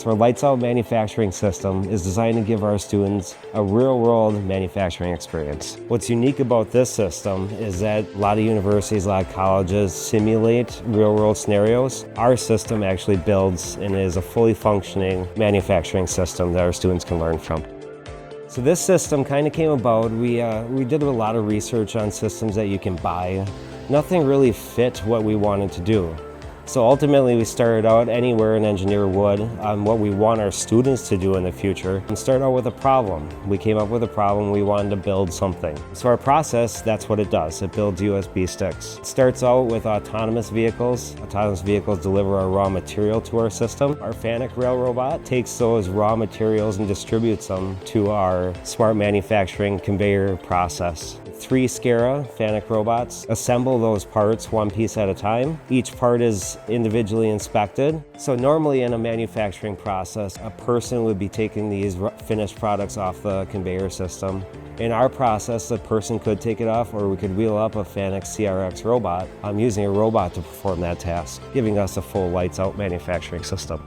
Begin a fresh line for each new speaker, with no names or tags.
So our Lights Out manufacturing system is designed to give our students a real-world manufacturing experience. What's unique about this system is that a lot of universities, a lot of colleges simulate real-world scenarios. Our system actually builds and is a fully functioning manufacturing system that our students can learn from. So this system kind of came about, we did a lot of research on systems that you can buy. Nothing really fit what we wanted to do. So ultimately we started out anywhere an engineer would on what we want our students to do in the future and start out with a problem. We came up with a problem, we wanted to build something. So our process, that's what it does. It builds USB sticks. It starts out with autonomous vehicles. Autonomous vehicles deliver our raw material to our system. Our FANUC rail robot takes those raw materials and distributes them to our smart manufacturing conveyor process. 3 SCARA FANUC robots assemble those parts one piece at a time. Each part is individually inspected. So normally in a manufacturing process, a person would be taking these finished products off the conveyor system. In our process, the person could take it off, or we could wheel up a FANUC CRX robot using a robot to perform that task, giving us a full lights out manufacturing system.